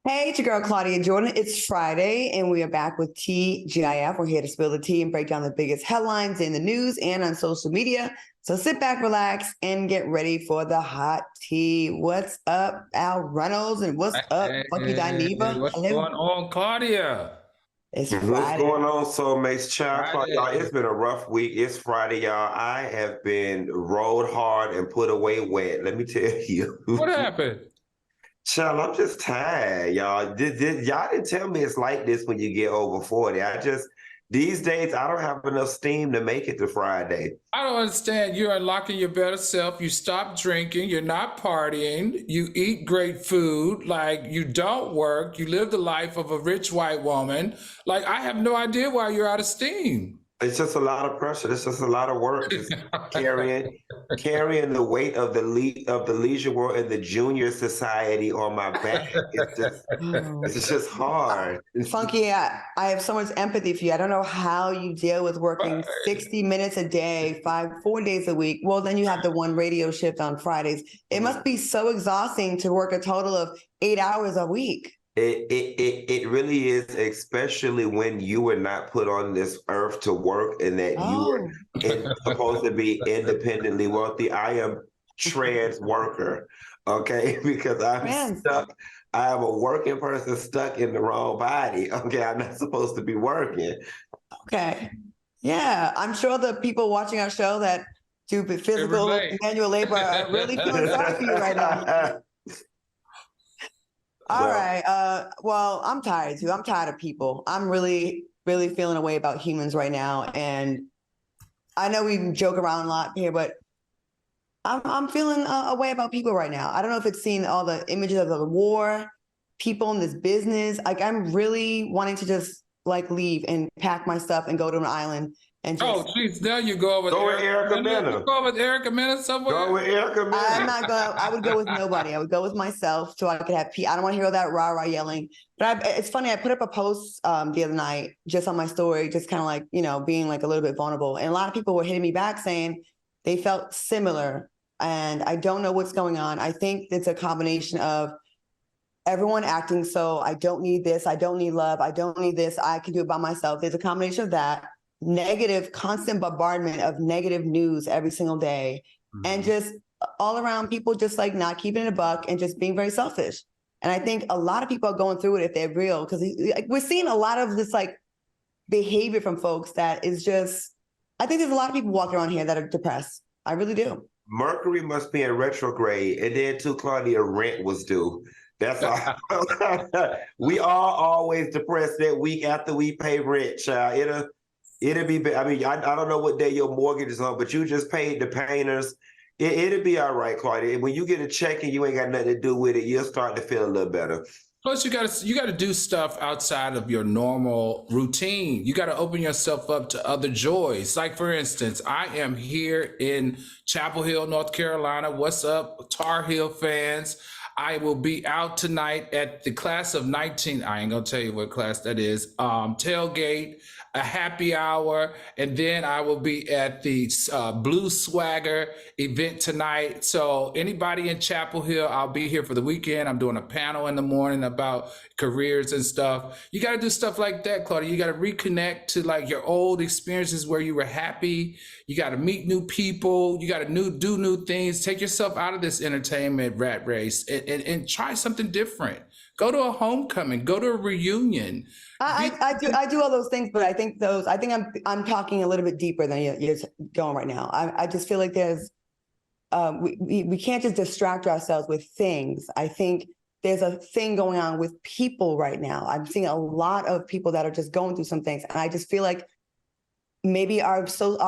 Hey, it's your girl Claudia Jordan. It's Friday, and we are back with TGIF. We're here to spill the tea and break down the biggest headlines in the news and on social media. So sit back, relax, and get ready for the hot tea. What's up, Al Reynolds? And what's up, Funky Dineva? What's Hello. going on, Claudia? It's What's Friday. going on, Soulmates Child? Y'all, Friday. it's been a rough week. It's Friday, y'all. I have been rode hard and put away wet. Let me tell you. What happened? Child, I'm just tired, y'all. Y'all didn't tell me it's like this when you get over 40. These days, I don't have enough steam to make it to Friday. I don't understand. You're unlocking your better self. You stop drinking. You're not partying. You eat great food. Like, you don't work. You live the life of a rich white woman. Like, I have no idea why you're out of steam. It's just a lot of pressure. It's just a lot of work. Just carrying the weight of the leisure world and the junior society on my back. It's just hard. Funky, I have so much empathy for you. I don't know how you deal with working 60 minutes a day, 4 days a week. Well, then you have the one radio shift on Fridays. It must be so exhausting to work a total of 8 hours a week. It really is, especially when you were not put on this earth to work and that you were supposed to be independently wealthy. I am trans worker, okay, because I'm stuck. I am a working person stuck in the wrong body. Okay, I'm not supposed to be working. Okay, yeah, I'm sure the people watching our show that do physical manual labor are really feeling sorry for you right now. All right. Well, I'm tired too. I'm tired of people. I'm really, really feeling a way about humans right now. And I know we joke around a lot here, but I'm feeling a way about people right now. I don't know if it's seeing all the images of the war, people in this business. Like, I'm really wanting to just leave and pack my stuff and go to an island. And just, geez, now you go with Erica Mena. You go with Erica Mena somewhere? Go with Erica Mena. I'm not going. I would go with nobody. I would go with myself so I could have peace. I don't want to hear all that rah-rah yelling. But it's funny. I put up a post the other night just on my story, just kind of being a little bit vulnerable. And a lot of people were hitting me back saying they felt similar. And I don't know what's going on. I think it's a combination of everyone acting so I don't need this. I don't need love. I don't need this. I can do it by myself. There's a combination of that. Negative, constant bombardment of negative news every single day, and just all around people just not keeping it a buck and just being very selfish. And I think a lot of people are going through it if they're real, because we're seeing a lot of this behavior from folks that is just, I think there's a lot of people walking around here that are depressed. I really do. Mercury must be in retrograde, and then too, Claudia, rent was due. That's all. We all always depressed that week after we pay rent, child. It'll be, I mean, I don't know what day your mortgage is on, but you just paid the painters. It'll be all right, Claudia. When you get a check and you ain't got nothing to do with it, you'll start to feel a little better. Plus, you gotta do stuff outside of your normal routine. You gotta open yourself up to other joys. Like, for instance, I am here in Chapel Hill, North Carolina. What's up, Tar Heel fans? I will be out tonight at the class of 19. I ain't gonna tell you what class that is. Tailgate, a happy hour, and then I will be at the Blue Swagger event tonight. So anybody in Chapel Hill, I'll be here for the weekend. I'm doing a panel in the morning about careers and stuff. You got to do stuff like that, Claudia. You got to reconnect to your old experiences where you were happy. You got to meet new people. You got to do new things. Take yourself out of this entertainment rat race and try something different. Go to a homecoming. Go to a reunion. I do all those things, but I think I'm talking a little bit deeper than you're going right now. I just feel like there's we can't just distract ourselves with things. I think there's a thing going on with people right now. I'm seeing a lot of people that are just going through some things, and I just feel like maybe our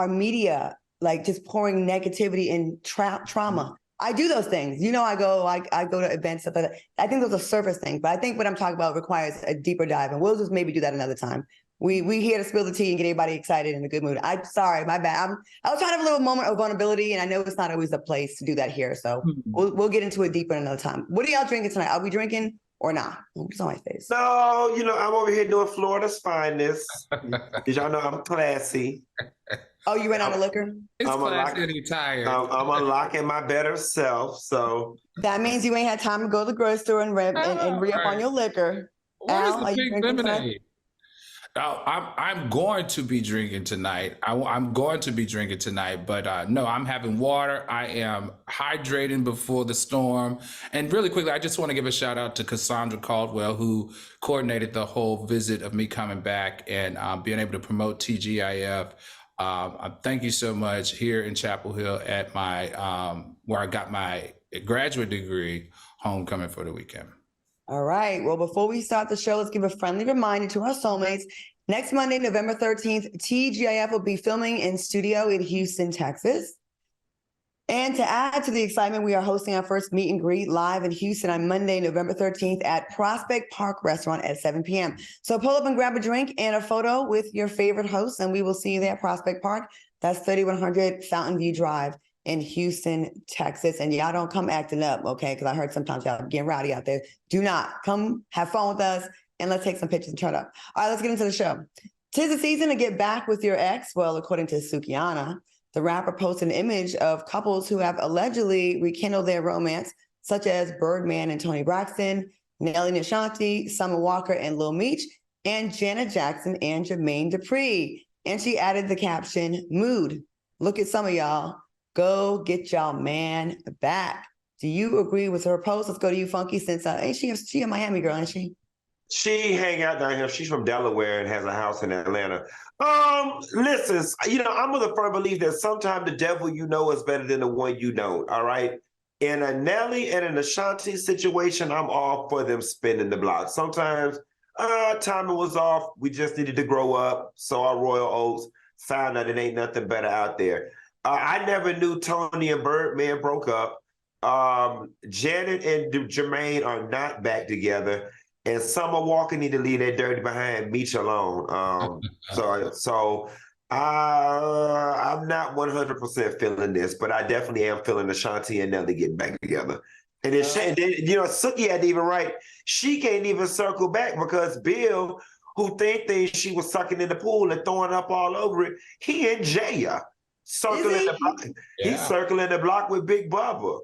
media just pouring negativity and trauma. I do those things. I go to events, stuff like that. I think those are surface things, but I think what I'm talking about requires a deeper dive, and we'll just maybe do that another time. We here to spill the tea and get everybody excited in a good mood. I'm sorry, my bad. I was trying to have a little moment of vulnerability, and I know it's not always the place to do that here. So we'll get into it deeper another time. What are y'all drinking tonight? Are we drinking or not? It's on my face. No, I'm over here doing Florida's finest. Because y'all know I'm classy. Oh, you ran out of liquor? It's I'm classy and he tired. I'm unlocking my better self. So that means you ain't had time to go to the grocery store and re-up on your liquor. Where's Al, the are you pink drinking tonight? lemonade? I'm going to be drinking tonight. I'm going to be drinking tonight, but no, I'm having water. I am hydrating before the storm. And really quickly, I just want to give a shout out to Cassandra Caldwell, who coordinated the whole visit of me coming back and being able to promote TGIF. Thank you so much here in Chapel Hill at my where I got my graduate degree, homecoming for the weekend. All right. Well, before we start the show, let's give a friendly reminder to our soulmates. Next Monday, November 13th, TGIF will be filming in studio in Houston, Texas. And to add to the excitement, we are hosting our first meet and greet live in Houston on Monday, November 13th at Prospect Park Restaurant at 7 p.m. So pull up and grab a drink and a photo with your favorite host, and we will see you there at Prospect Park. That's 3100 Fountain View Drive in Houston, Texas. And y'all don't come acting up, okay? Because I heard sometimes y'all getting rowdy out there. Do not. Come have fun with us, and let's take some pictures and turn up. All right, let's get into the show. 'Tis the season to get back with your ex. Well, according to Sukihana, the rapper posted an image of couples who have allegedly rekindled their romance, such as Birdman and Toni Braxton, Nelly and Ashanti, Summer Walker and Lil Meech, and Janet Jackson and Jermaine Dupri. And she added the caption, "Mood. Look at some of y'all. Go get y'all man back." Do you agree with her post? Let's go to you, Funky, since ain't she a Miami girl, ain't she? she hang out down here. She's from Delaware and has a house in Atlanta. Listen, I'm of the firm belief that sometimes the devil you know is better than the one you don't. All right. In a Nelly and an Ashanti situation, I'm all for them spinning the block. Sometimes timing was off. We just needed to grow up. So our Royal Oaks found out it ain't nothing better out there. I never knew Tony and Birdman broke up. Janet and Jermaine are not back together. And Summer Walker need to leave that dirty behind Meech alone. So I'm not 100% feeling this, but I definitely am feeling Ashanti and Nelly getting back together. And then, Suki had to even write, she can't even circle back because Bill, who think she was sucking in the pool and throwing up all over it, he in jail. Circling the block. Yeah. He's circling the block with Big Bubba.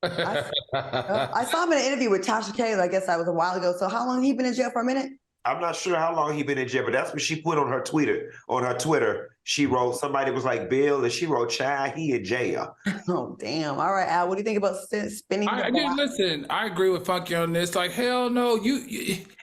I saw him in an interview with Tasha K. I guess that was a while ago. So how long has he been in jail for a minute? I'm not sure how long he been in jail, but that's what she put on her Twitter. On her Twitter, she wrote, somebody was like, Bill, and she wrote, child, he in jail. Oh, damn. All right, Al, what do you think about spinning the block? Listen, I agree with Funky on this. Like, hell no,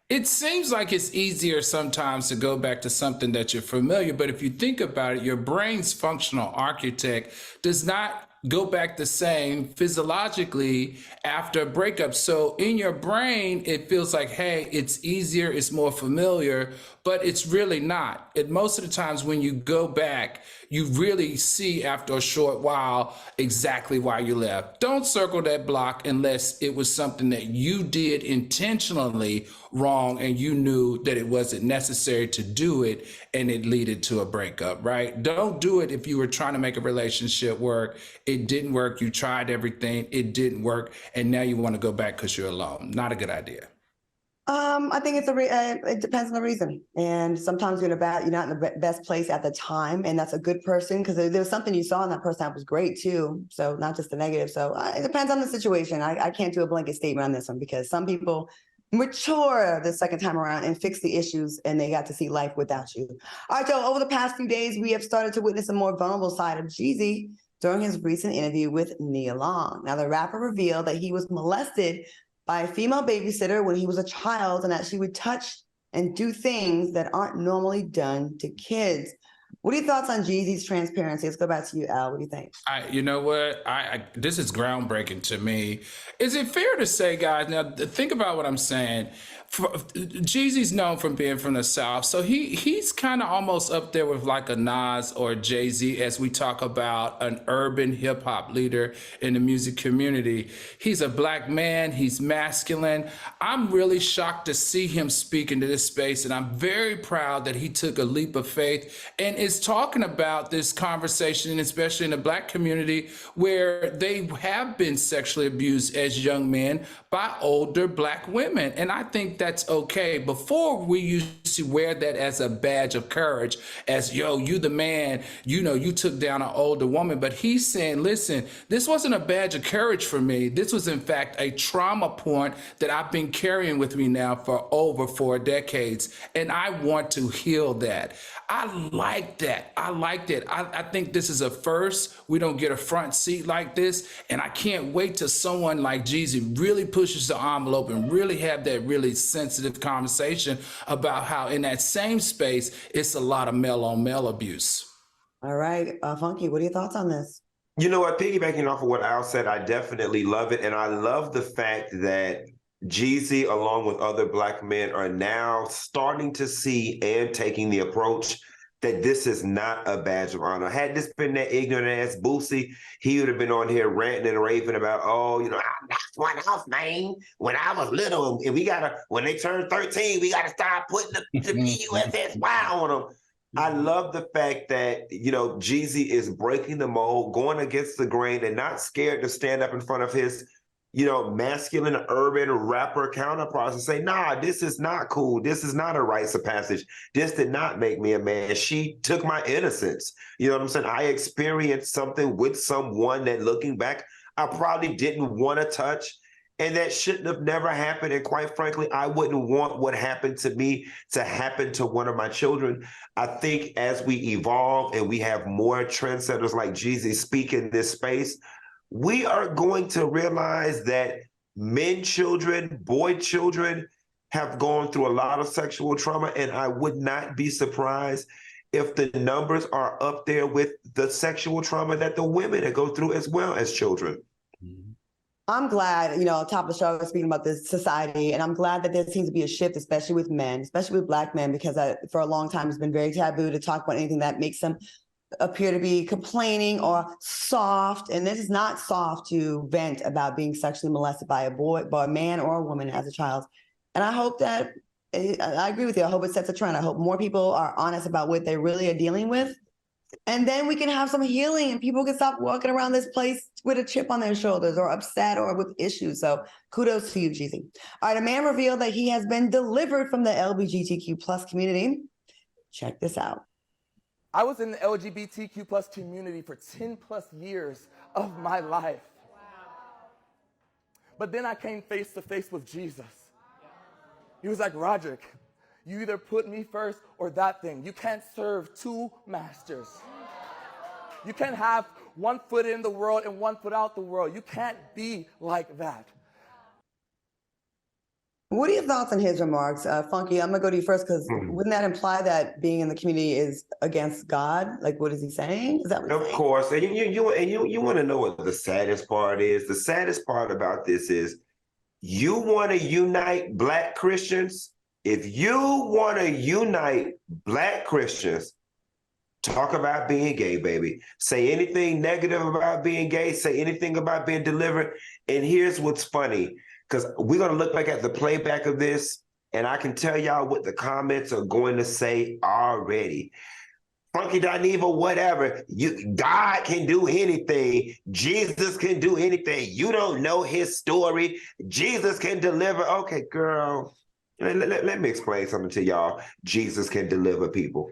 it seems like it's easier sometimes to go back to something that you're familiar, but if you think about it, your brain's functional architect does not go back the same physiologically after a breakup. So in your brain, it feels like, hey, it's easier, it's more familiar, but it's really not. And most of the times when you go back, you really see after a short while exactly why you left. Don't circle that block unless it was something that you did intentionally wrong and you knew that it wasn't necessary to do it and it led to a breakup, right? Don't do it if you were trying to make a relationship work. It didn't work. You tried everything. It didn't work. And now you want to go back because you're alone. Not a good idea. I think it depends on the reason. And sometimes you're not in the best place at the time. And that's a good person because there was something you saw in that person that was great too. So not just the negative. So it depends on the situation. I can't do a blanket statement on this one because some people mature the second time around and fix the issues and they got to see life without you. All right, so over the past few days, we have started to witness a more vulnerable side of Jeezy during his recent interview with Nia Long. Now, the rapper revealed that he was molested by a female babysitter when he was a child and that she would touch and do things that aren't normally done to kids. What are your thoughts on Jeezy's transparency? Let's go back to you, Al. What do you think? You know what? This is groundbreaking to me. Is it fair to say, guys, now think about what I'm saying. Jeezy's known for being from the South, so he's kind of almost up there with like a Nas or Jay-Z as we talk about an urban hip hop leader in the music community. He's a black man, he's masculine. I'm really shocked to see him speak into this space, and I'm very proud that he took a leap of faith. And it's is talking about this conversation, especially in the Black community, where they have been sexually abused as young men by older Black women. And I think that's okay. Before, we used to wear that as a badge of courage, as, yo, you the man, you know, you took down an older woman. But he's saying, listen, this wasn't a badge of courage for me. This was, in fact, a trauma point that I've been carrying with me now for over 4 decades. And I want to heal that. I like that. I like that. I think this is a first. We don't get a front seat like this. And I can't wait till someone like Jeezy really pushes the envelope and really have that really sensitive conversation about how in that same space, it's a lot of male on male abuse. All right. Funky, what are your thoughts on this? You know what? Piggybacking off of what Al said, I definitely love it. And I love the fact that Jeezy, along with other Black men, are now starting to see and taking the approach that this is not a badge of honor. Had this been that ignorant ass Boosie, he would have been on here ranting and raving about, oh, you know, I knocked one off, man, when I was little. And when they turn 13, we got to start putting the PUSSY on them. I love the fact that, you know, Jeezy is breaking the mold, going against the grain, and not scared to stand up in front of his, you know, masculine urban rapper counterparts and say, nah, this is not cool. This is not a rites of passage. This did not make me a man. She took my innocence. You know what I'm saying? I experienced something with someone that, looking back, I probably didn't want to touch. And that shouldn't have never happened. And quite frankly, I wouldn't want what happened to me to happen to one of my children. I think as we evolve and we have more trendsetters like Jeezy speak in this space, we are going to realize that men children, boy children have gone through a lot of sexual trauma. And I would not be surprised if the numbers are up there with the sexual trauma that the women that go through as well as children. I'm glad, you know, top of the show, speaking about this society, and I'm glad that there seems to be a shift, especially with men, especially with Black men, because for a long time, it's been very taboo to talk about anything that makes them appear to be complaining or soft. And this is not soft to vent about being sexually molested by a man or a woman as a child. And I hope that, I agree with you, I hope it sets a trend. I hope more people are honest about what they really are dealing with. And then we can have some healing and people can stop walking around this place with a chip on their shoulders or upset or with issues. So kudos to you, Jeezy. All right, a man revealed that he has been delivered from the LGBTQ plus community. Check this out. I was in the LGBTQ plus community for 10 plus years of my life. But then I came face to face with Jesus. He was like, Roderick, you either put me first or that thing. You can't serve two masters. You can't have one foot in the world and one foot out the world. You can't be like that. What are your thoughts on his remarks? Funky, I'm gonna go to you first because wouldn't that imply that being in the community is against God? Like, what is he saying? Is that what he's saying? Of course. And you want to know what the saddest part is? The saddest part about this is you want to unite Black Christians. If you want to unite Black Christians, talk about being gay, baby. Say anything negative about being gay. Say anything about being delivered. And here's what's funny, because we're going to look back at the playback of this, and I can tell y'all what the comments are going to say already. Funky Dineva, whatever. God can do anything. Jesus can do anything. You don't know his story. Jesus can deliver. Okay, girl. Let me explain something to y'all. Jesus can deliver people.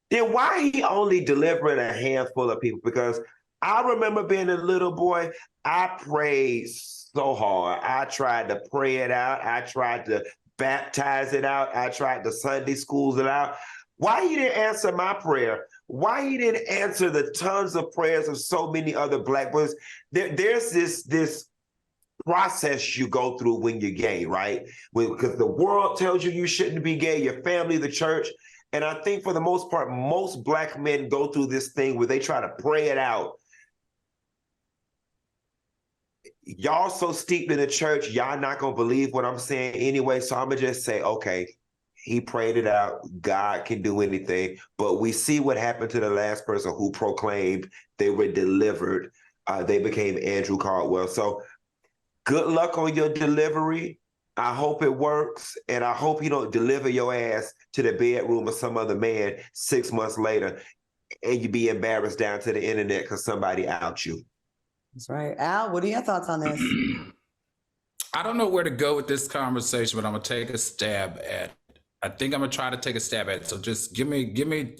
Then why he only delivering a handful of people? Because I remember being a little boy, I prayed so hard. I tried to pray it out. I tried to baptize it out. I tried to Sunday schools it out. Why he didn't answer my prayer? Why he didn't answer the tons of prayers of so many other Black boys? There's this process you go through when you're gay, right? Because the world tells you shouldn't be gay, your family, the church. And I think for the most part, most Black men go through this thing where they try to pray it out. Y'all so steeped in the church, y'all not gonna believe what I'm saying anyway. So I'm gonna just say, okay, he prayed it out. God can do anything. But we see what happened to the last person who proclaimed they were delivered. They became Andrew Caldwell. So good luck on your delivery. I hope it works, and I hope you don't deliver your ass to the bedroom of some other man 6 months later, and you be embarrassed down to the internet because somebody out you. That's right. Al, what are your thoughts on this? I don't know where to go with this conversation, but I'm gonna take a stab at it. I think I'm gonna try to take a stab at it. So just give me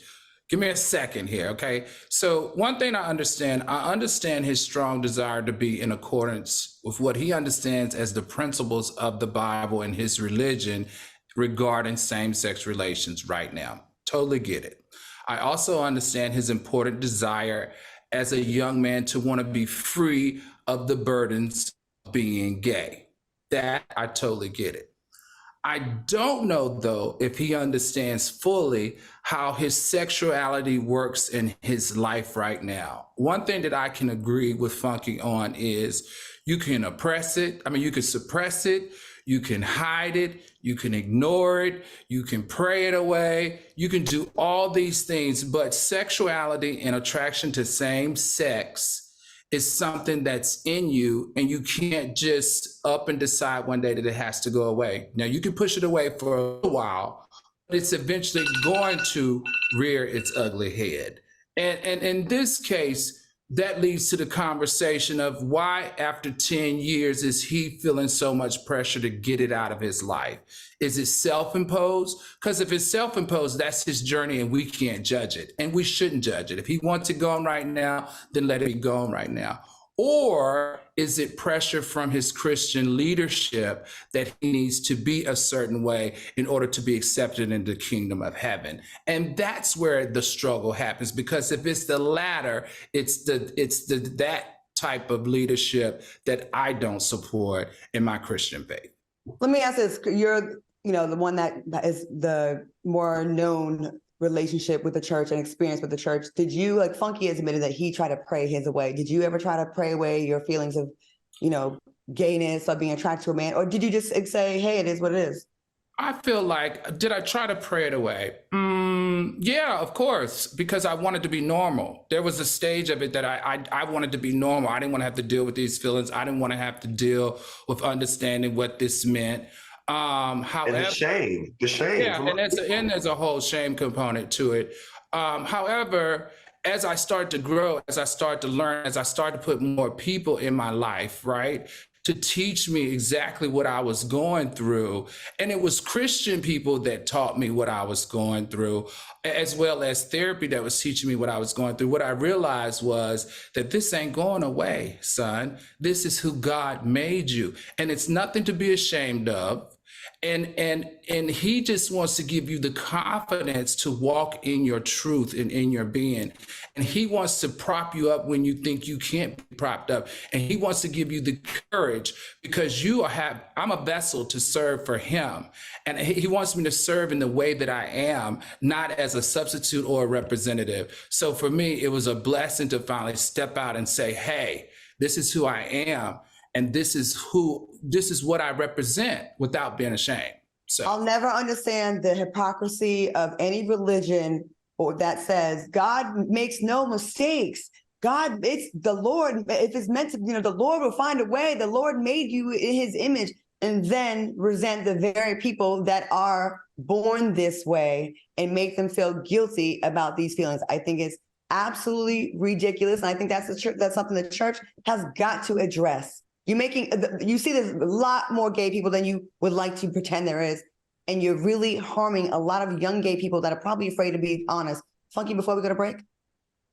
a second here, okay? So one thing I understand his strong desire to be in accordance with what he understands as the principles of the Bible and his religion regarding same-sex relations right now. Totally get it. I also understand his important desire as a young man to want to be free of the burdens of being gay. That I totally get it. I don't know, though, if he understands fully how his sexuality works in his life right now. One thing that I can agree with Funky on is you can oppress it. I mean, you can suppress it. You can hide it. You can ignore it. You can pray it away. You can do all these things. But sexuality and attraction to same sex is something that's in you, and you can't just up and decide one day that it has to go away. Now, you can push it away for a little while, but it's eventually going to rear its ugly head. And in this case, that leads to the conversation of why after 10 years is he feeling so much pressure to get it out of his life? Is it self-imposed? Because if it's self-imposed, that's his journey and we can't judge it, and we shouldn't judge it. If he wants to go on right now, then let it be going right now. Or is it pressure from his Christian leadership that he needs to be a certain way in order to be accepted in the kingdom of heaven? And that's where the struggle happens, because if it's the latter, it's that type of leadership that I don't support in my Christian faith. Let me ask this. You're, the one that is the more known relationship with the church and experience with the church. Did you, like Funky has admitted that he tried to pray his away. Did you ever try to pray away your feelings of, gayness or being attracted to a man? Or did you just say, hey, it is what it is? I feel like, did I try to pray it away? Yeah, of course, because I wanted to be normal. There was a stage of it that I wanted to be normal. I didn't want to have to deal with these feelings. I didn't want to have to deal with understanding what this meant. However, and the shame. Yeah, and there's a whole shame component to it. However, as I start to grow, as I start to learn, as I start to put more people in my life, right, to teach me exactly what I was going through. And it was Christian people that taught me what I was going through, as well as therapy that was teaching me what I was going through. What I realized was that this ain't going away, son. This is who God made you. And it's nothing to be ashamed of. And he just wants to give you the confidence to walk in your truth and in your being. And he wants to prop you up when you think you can't be propped up. And he wants to give you the courage because I'm a vessel to serve for him. And he wants me to serve in the way that I am, not as a substitute or a representative. So for me, it was a blessing to finally step out and say, hey, this is who I am. And this is what I represent without being ashamed. So I'll never understand the hypocrisy of any religion or that says God makes no mistakes. It's the Lord. If it's meant to, the Lord will find a way. The Lord made you in his image, and then resent the very people that are born this way and make them feel guilty about these feelings. I think it's absolutely ridiculous. And I think that's something the church has got to address. You see there's a lot more gay people than you would like to pretend there is. And you're really harming a lot of young gay people that are probably afraid to be honest. Funky, before we go to break?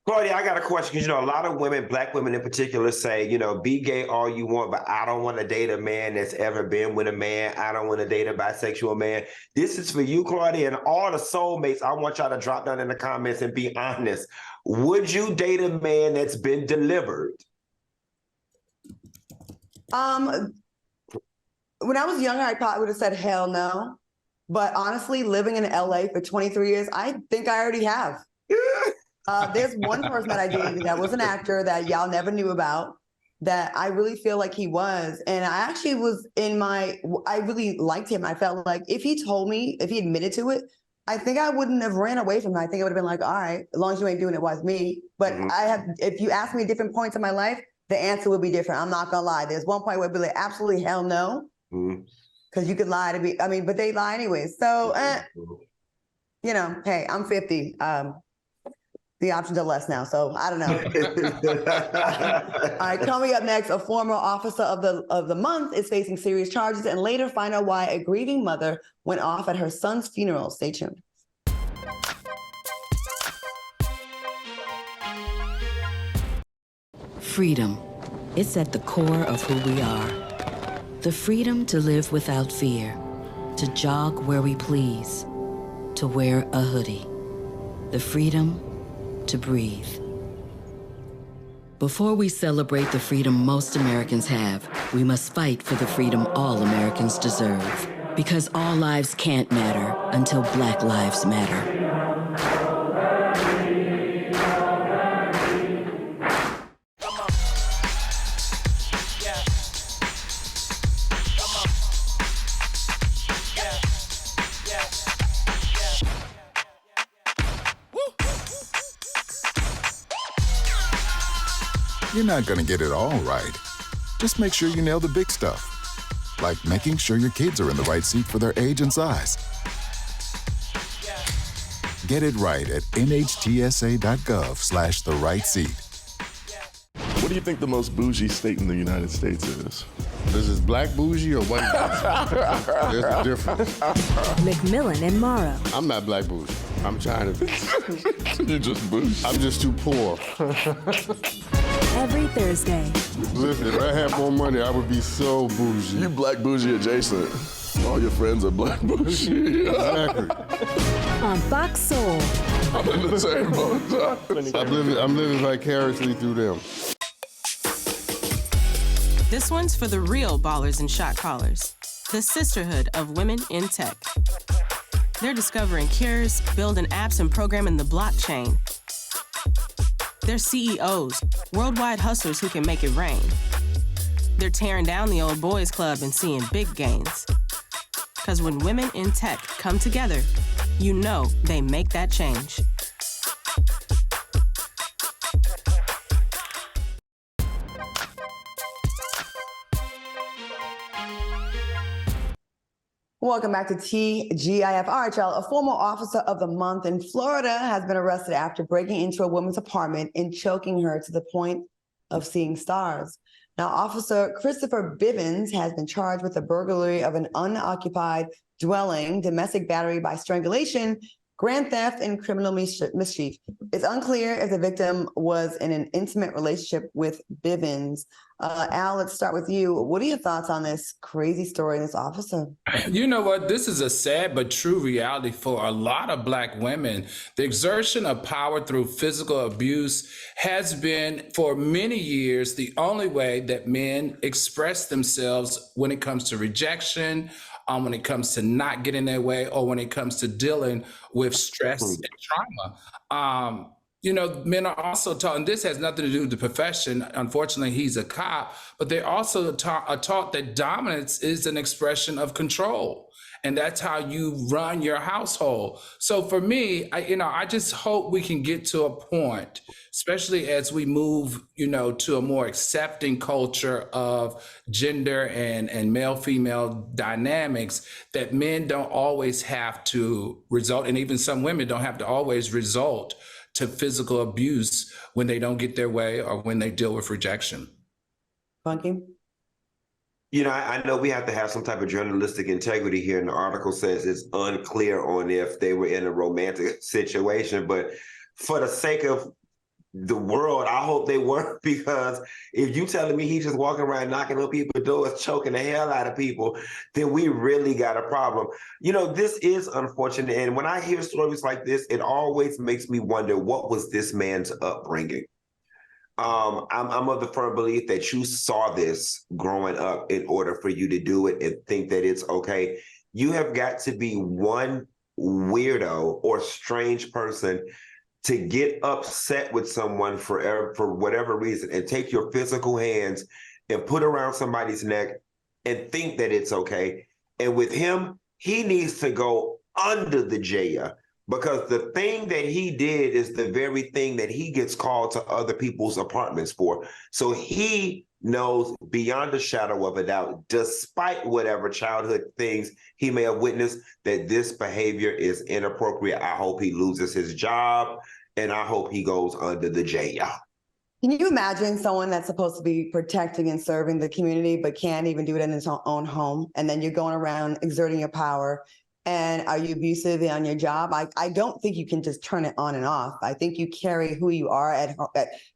Claudia, I got a question because, a lot of women, Black women in particular, say, be gay all you want, but I don't want to date a man that's ever been with a man. I don't want to date a bisexual man. This is for you, Claudia, and all the soulmates. I want y'all to drop down in the comments and be honest. Would you date a man that's been delivered? When I was younger, I probably would have said hell no. But honestly, living in LA for 23 years, I think I already have. There's one person that I dated that was an actor that y'all never knew about that I really feel like he was. And I actually I really liked him. I felt like if he admitted to it, I think I wouldn't have ran away from him. I think I would have been like, all right, as long as you ain't doing it, why it's me. But if you ask me different points in my life, the answer would be different. I'm not gonna lie. There's one point where it'd be like, absolutely hell no. because you could lie to be, I mean, but they lie anyway. So, you know, hey, I'm 50. The options are less now, so I don't know. All right, coming up next, a former officer of the month is facing serious charges, and later find out why a grieving mother went off at her son's funeral. Stay tuned. Freedom. It's at the core of who we are. The freedom to live without fear, to jog where we please, to wear a hoodie. The freedom to breathe. Before we celebrate the freedom most Americans have, we must fight for the freedom all Americans deserve. Because all lives can't matter until Black lives matter. You're not going to get it all right. Just make sure you nail the big stuff, like making sure your kids are in the right seat for their age and size. Get it right at nhtsa.gov/the-right-seat. What do you think the most bougie state in the United States is? This is black bougie or white bougie? There's a difference. McMillan and Morrow. I'm not black bougie. I'm trying to. You just bougie. I'm just too poor. Every Thursday. Listen, if I had more money, I would be so bougie. You black bougie adjacent. All your friends are black bougie. Exactly. On Fox Soul. I'm in the same boat. I'm living vicariously through them. This one's for the real ballers and shot callers, the sisterhood of women in tech. They're discovering cures, building apps, and programming the blockchain. They're CEOs, worldwide hustlers who can make it rain. They're tearing down the old boys club and seeing big gains. Because when women in tech come together, you know they make that change. Welcome back to TGIF. All right, y'all. A former officer of the month in Florida has been arrested after breaking into a woman's apartment and choking her to the point of seeing stars. Now, Officer Christopher Bivens has been charged with the burglary of an unoccupied dwelling, domestic battery by strangulation, grand theft, and criminal mischief. It's unclear if the victim was in an intimate relationship with Bivens. Al, let's start with you. What are your thoughts on this crazy story in this officer? You know what? This is a sad but true reality for a lot of Black women. The exertion of power through physical abuse has been, for many years, the only way that men express themselves when it comes to rejection, when it comes to not getting their way, or when it comes to dealing with stress and trauma. You know, men are also taught, and this has nothing to do with the profession. Unfortunately, he's a cop, but they also are taught that dominance is an expression of control. And that's how you run your household. So for me, I just hope we can get to a point, especially as we move, to a more accepting culture of gender and male-female dynamics, that men don't always have to result, and even some women don't have to always result to physical abuse when they don't get their way or when they deal with rejection. Funky? I know we have to have some type of journalistic integrity here, and the article says it's unclear on if they were in a romantic situation, but for the sake of the world, I hope they weren't, because if you telling me he's just walking around knocking on people's doors, choking the hell out of people, then we really got a problem. This is unfortunate, and when I hear stories like this, it always makes me wonder, what was this man's upbringing? I'm of the firm belief that you saw this growing up in order for you to do it and think that it's okay. You have got to be one weirdo or strange person to get upset with someone for whatever reason and take your physical hands and put around somebody's neck and think that it's okay. And with him, he needs to go under the jail, because the thing that he did is the very thing that he gets called to other people's apartments for. So he knows beyond a shadow of a doubt, despite whatever childhood things he may have witnessed, that this behavior is inappropriate. I hope he loses his job, and I hope he goes under the jail. Can you imagine someone that's supposed to be protecting and serving the community, but can't even do it in his own home? And then you're going around exerting your power. And are you abusive on your job? I don't think you can just turn it on and off. I think you carry who you are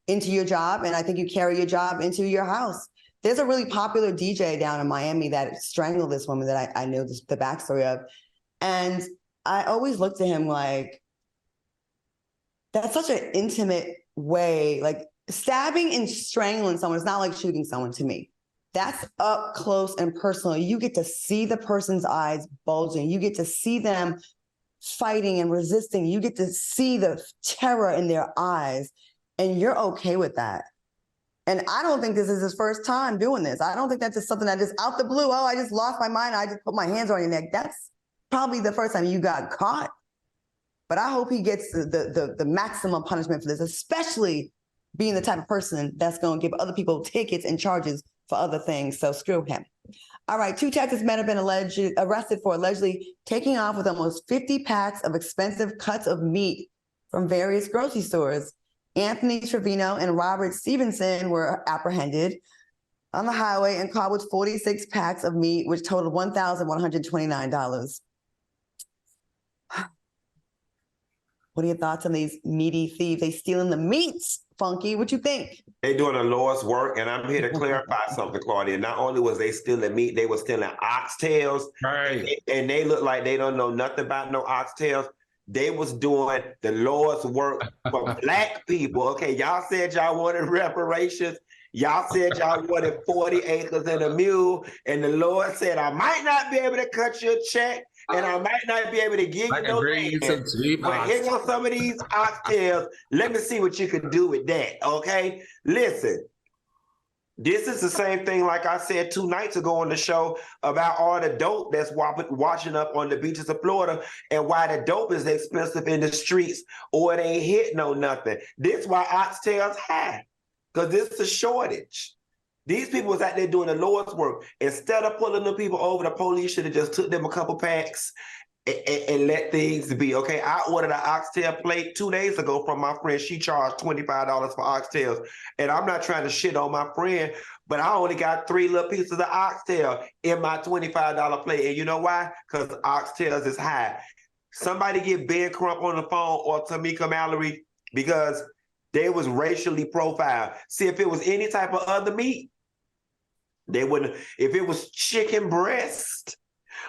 into your job, and I think you carry your job into your house. There's a really popular DJ down in Miami that strangled this woman that I know the backstory of. And I always looked at him like, that's such an intimate way. Like, stabbing and strangling someone is not like shooting someone to me. That's up close and personal. You get to see the person's eyes bulging. You get to see them fighting and resisting. You get to see the terror in their eyes, and you're okay with that. And I don't think this is his first time doing this. I don't think that's just something that just out the blue, oh, I just lost my mind, I just put my hands on your neck. That's probably the first time you got caught. But I hope he gets the maximum punishment for this, especially being the type of person that's going to give other people tickets and charges for other things. So screw him. All right, 2 Texas men have been arrested for allegedly taking off with almost 50 packs of expensive cuts of meat from various grocery stores. Anthony Trevino and Robert Stevenson were apprehended on the highway and caught with 46 packs of meat, which totaled $1,129. What are your thoughts on these meaty thieves? They stealing the meats, Funky. What you think? They doing the Lord's work, and I'm here to clarify something, Claudia. Not only was they stealing meat, they were stealing oxtails. Right. And they look like they don't know nothing about no oxtails. They was doing the Lord's work for Black people. Okay, y'all said y'all wanted reparations. Y'all said y'all wanted 40 acres and a mule. And the Lord said, I might not be able to cut you a check, and I might not be able to give you no land. But here go some of these oxtails. Let me see what you can do with that, okay? Listen, this is the same thing like I said 2 nights ago on the show about all the dope that's washing up on the beaches of Florida and why the dope is expensive in the streets or it ain't hitting no nothing. This why oxtails high, because it's a shortage. These people was out there doing the Lord's work. Instead of pulling the people over, the police should have just took them a couple packs and let things be, okay? I ordered an oxtail plate 2 days ago from my friend. She charged $25 for oxtails. And I'm not trying to shit on my friend, but I only got 3 little pieces of oxtail in my $25 plate. And you know why? Because oxtails is high. Somebody get Ben Crump on the phone or Tamika Mallory, because they was racially profiled. See, if it was any type of other meat, they wouldn't. If it was chicken breast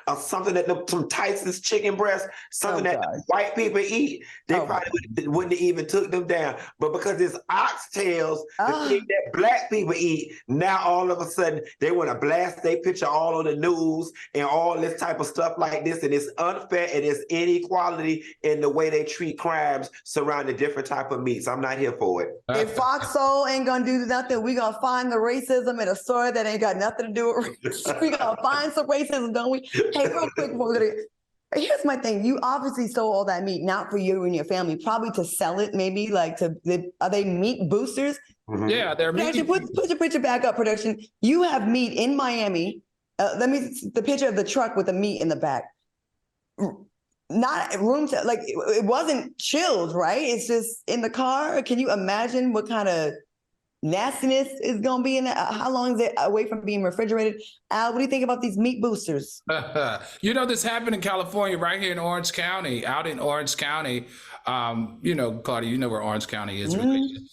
or something that some Tyson's chicken breast, something that white people eat, they probably wouldn't have even took them down. But because it's oxtails, the thing that Black people eat, now all of a sudden they want to blast their picture all on the news and all this type of stuff like this. And it's unfair and it's inequality in the way they treat crimes surrounding different type of meats. I'm not here for it. If Fox Soul ain't gonna do nothing, we gonna find the racism in a story that ain't got nothing to do with race. We gonna find some racism, don't we? Hey, real quick, here's my thing. You obviously stole all that meat, not for you and your family, probably to sell it, maybe like are they meat boosters? Mm-hmm. Yeah, they're meat. Put your picture back up, production. You have meat in Miami. The picture of the truck with the meat in the back. Not room to, like, it wasn't chilled, right? It's just in the car. Can you imagine what kind of nastiness is going to be in that? How long is it away from being refrigerated? Al, what do you think about these meat boosters? You know, this happened in California, right here in Orange County, out in Orange County. You know, Claudia, you know where Orange County is. Mm-hmm.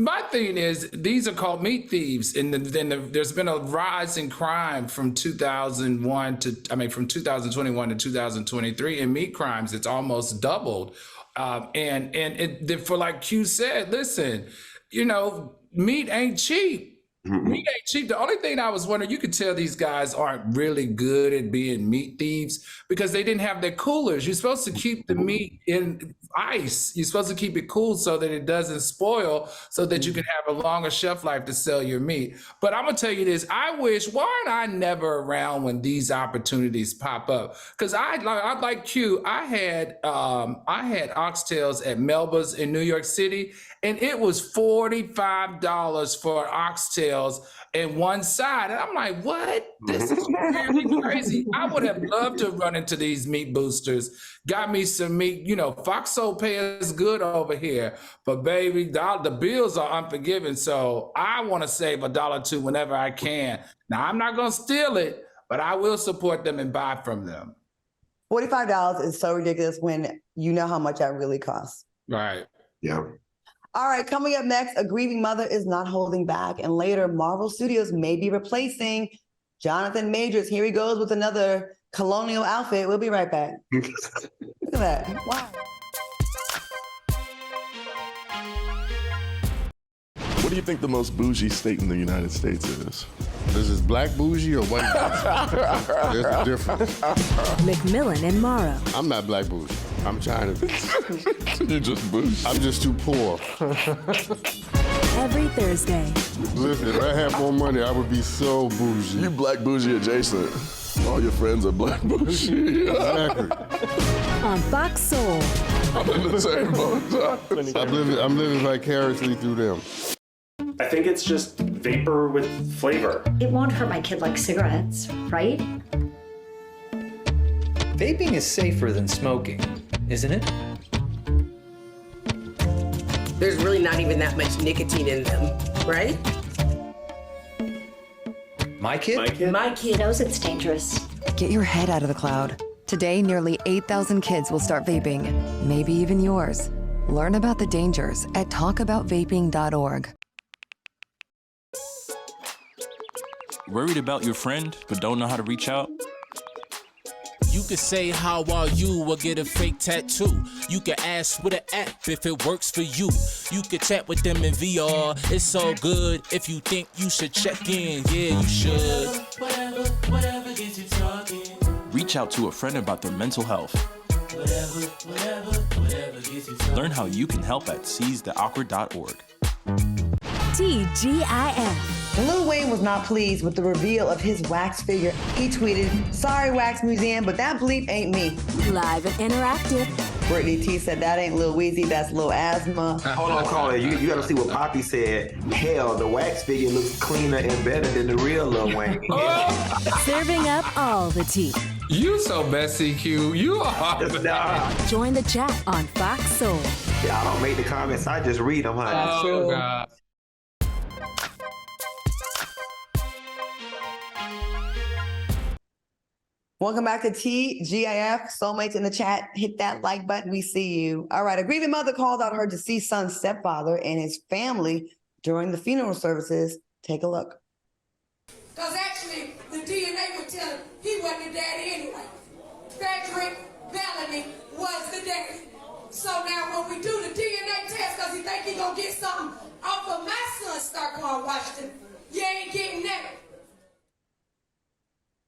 My thing is, these are called meat thieves, and then there's been a rise in crime from 2021 to 2023 in meat crimes. It's almost doubled, and for like Q said, listen, you know, meat ain't cheap. Mm-hmm. Meat ain't cheap. The only thing I was wondering, you could tell these guys aren't really good at being meat thieves because they didn't have their coolers. You're supposed to keep the meat in ice. You're supposed to keep it cool so that it doesn't spoil, so that you can have a longer shelf life to sell your meat. But I'm gonna tell you this: I wish, why aren't I never around when these opportunities pop up? Because I like Q. I had oxtails at Melba's in New York City, and it was $45 for oxtails and one side. And I'm like, what? This is really crazy. I would have loved to run into these meat boosters, got me some meat. You know, Fox Soul pay us good over here, but baby, the bills are unforgiving. So I want to save $1 or $2 whenever I can. Now, I'm not going to steal it, but I will support them and buy from them. $45 is so ridiculous when you know how much that really costs. Right. Yeah. All right, coming up next, a grieving mother is not holding back. And later, Marvel Studios may be replacing Jonathan Majors. Here he goes with another colonial outfit. We'll be right back. Look at that. Wow. What do you think the most bougie state in the United States is? This is black bougie or white bougie? There's a difference. McMillan and Morrow. I'm not black bougie. I'm trying to. You just bougie. I'm just too poor. Every Thursday. Listen, if I had more money, I would be so bougie. You black bougie adjacent. All your friends are black bougie. Exactly. On Fox Soul. I'm in the same boat. I'm living vicariously through them. I think it's just vapor with flavor. It won't hurt my kid like cigarettes, right? Vaping is safer than smoking, isn't it? There's really not even that much nicotine in them, right? My kid? My kid knows it's dangerous. Get your head out of the cloud. Today, nearly 8,000 kids will start vaping, maybe even yours. Learn about the dangers at talkaboutvaping.org. Worried about your friend, but don't know how to reach out? You could say, how are you, or get a fake tattoo. You could ask with an app if it works for you. You could chat with them in VR, it's so good. If you think you should check in, yeah, you should. Whatever gets you talking. Reach out to a friend about their mental health. Whatever gets you talking. Learn how you can help at seizetheawkward.org. TGIF. Lil Wayne was not pleased with the reveal of his wax figure. He tweeted, "Sorry, Wax Museum, but that bleep ain't me." Live and interactive. Brittany T said, "That ain't Lil Weezy, that's Lil Asthma." Hold on, caller. You got to see what Poppy said. Hell, the wax figure looks cleaner and better than the real Lil Wayne. Serving up all the tea. You so messy, Q. You are. Join the chat on Fox Soul. Yeah, I don't make the comments. I just read them, honey. Oh, God. Welcome back to TGIF. Soulmates in the chat. Hit that like button. We see you. All right. A grieving mother called out her deceased son's stepfather and his family during the funeral services. Take a look. Because actually, the DNA would tell him he wasn't the daddy anyway. Frederick Bellamy was the daddy. So now when we do the DNA test, because he think he going to get something off of my son's Star Card Washington, you ain't getting that.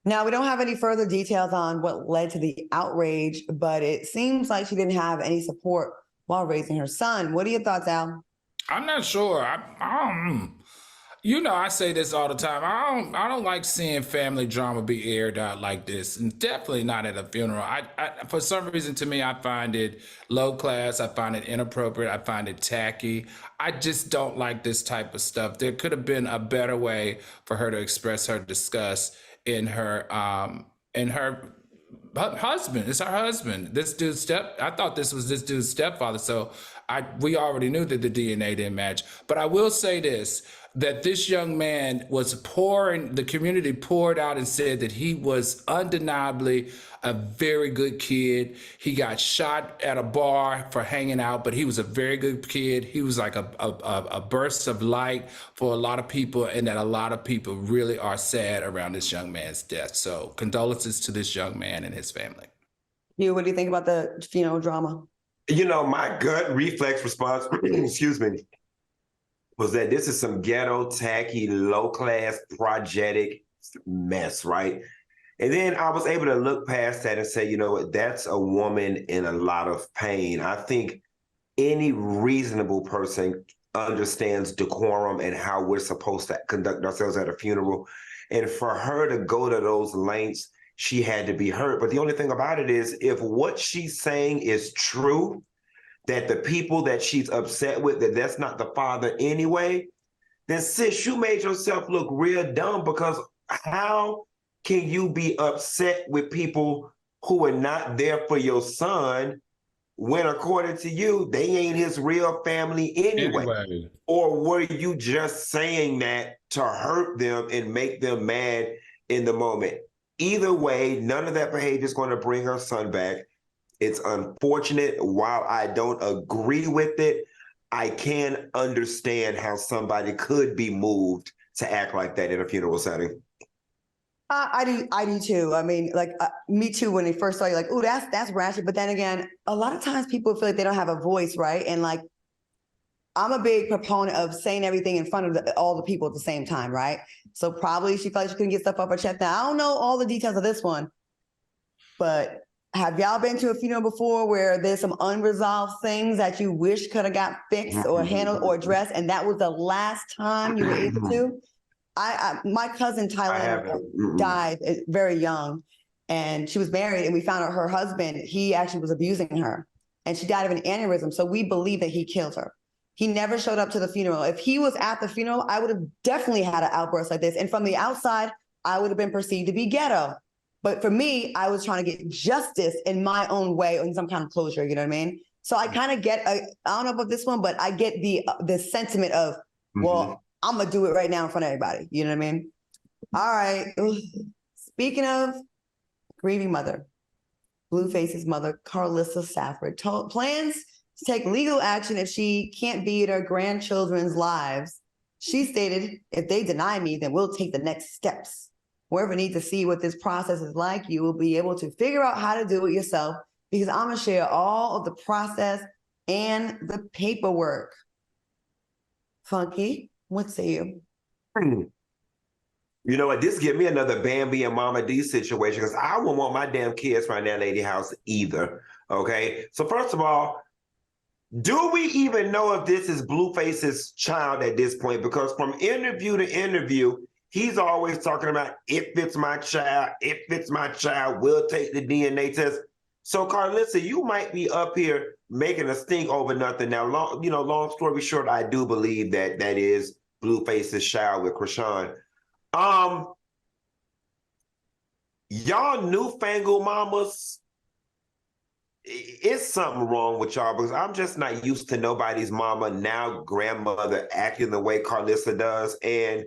Now, we don't have any further details on what led to the outrage, but it seems like she didn't have any support while raising her son. What are your thoughts, Al? I'm not sure. You know, I say this all the time. I don't like seeing family drama be aired out like this, and definitely not at a funeral. I for some reason, to me, I find it low class. I find it inappropriate. I find it tacky. I just don't like this type of stuff. There could have been a better way for her to express her disgust in her husband. It's her husband. This dude's I thought this was this dude's stepfather. So we already knew that the DNA didn't match. But I will say this, that this young man was pouring, the community poured out and said that he was undeniably a very good kid. He got shot at a bar for hanging out, but he was a very good kid. He was like a burst of light for a lot of people, and that a lot of people really are sad around this young man's death. So condolences to this young man and his family. You, what do you think about the funeral drama? You know, my gut reflex response, excuse me, was that this is some ghetto, tacky, low-class, progetic mess, right? And then I was able to look past that and say, you know what, that's a woman in a lot of pain. I think any reasonable person understands decorum and how we're supposed to conduct ourselves at a funeral. And for her to go to those lengths, she had to be hurt. But the only thing about it is, if what she's saying is true, that the people that she's upset with, that's not the father anyway, then sis, you made yourself look real dumb, because how can you be upset with people who are not there for your son when, according to you, they ain't his real family anyway? Or were you just saying that to hurt them and make them mad in the moment? Either way, none of that behavior is going to bring her son back. It's unfortunate. While I don't agree with it, I can understand how somebody could be moved to act like that in a funeral setting. I do too. I mean, like me too. When they first saw you, like, oh, that's ratchet. But then again, a lot of times people feel like they don't have a voice, right? And like, I'm a big proponent of saying everything in front of all the people at the same time, right? So probably she felt like she couldn't get stuff off her chest. Now, I don't know all the details of this one, but have y'all been to a funeral before where there's some unresolved things that you wish could have got fixed or handled or addressed, and that was the last time you were able to? My cousin Thailand died very young, and she was married, and we found out her husband, he actually was abusing her, and she died of an aneurysm. So we believe that he killed her. He never showed up to the funeral. If he was at the funeral, I would have definitely had an outburst like this. And from the outside, I would have been perceived to be ghetto. But for me, I was trying to get justice in my own way, or in some kind of closure, you know what I mean? So I kind of get, I don't know about this one, but I get the sentiment of, well, I'm going to do it right now in front of everybody. You know what I mean? All right. Speaking of grieving mother, Blueface's mother, Carlissa Safford, plans to take legal action if she can't be in her grandchildren's lives. She stated, if they deny me, then we'll take the next steps. Whoever needs to see what this process is like, you will be able to figure out how to do it yourself, because I'm going to share all of the process and the paperwork. Funky, what say you? You know what? This give me another Bambi and Mama D situation, because I wouldn't want my damn kids around that lady house either. Okay? So first of all, do we even know if this is Blueface's child at this point? Because from interview to interview, he's always talking about, if it's my child, we'll take the DNA test. So Carlissa, you might be up here making a stink over nothing. Now, long story short, I do believe that that is Blueface's child with Krishan. Y'all newfangled mamas, it's something wrong with y'all, because I'm just not used to nobody's mama, now grandmother, acting the way Carlissa does. And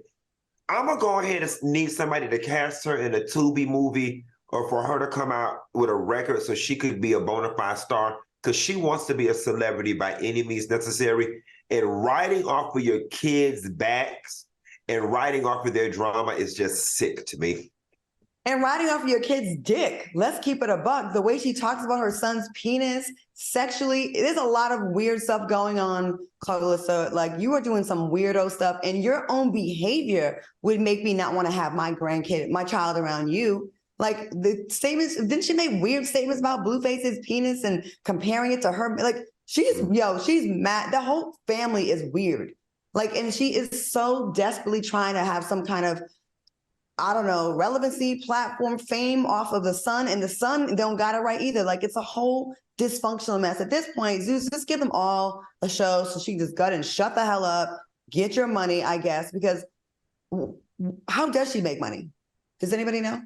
I'm going to go ahead and need somebody to cast her in a Tubi movie, or for her to come out with a record so she could be a bona fide star, because she wants to be a celebrity by any means necessary. And riding off of your kids' backs and riding off of their drama is just sick to me. And riding off of your kid's dick. Let's keep it a buck. The way she talks about her son's penis sexually, there's a lot of weird stuff going on, Carlissa. Like, you are doing some weirdo stuff, and your own behavior would make me not want to have my child around you. Like, the statements, didn't she make weird statements about Blueface's penis and comparing it to her? Like, she's mad. The whole family is weird. Like, and she is so desperately trying to have some kind of, I don't know, relevancy, platform, fame off of the son, and the son don't got it right either. Like, it's a whole dysfunctional mess. At this point, Zeus, just give them all a show so she just got and shut the hell up, get your money, I guess, because how does she make money? Does anybody know?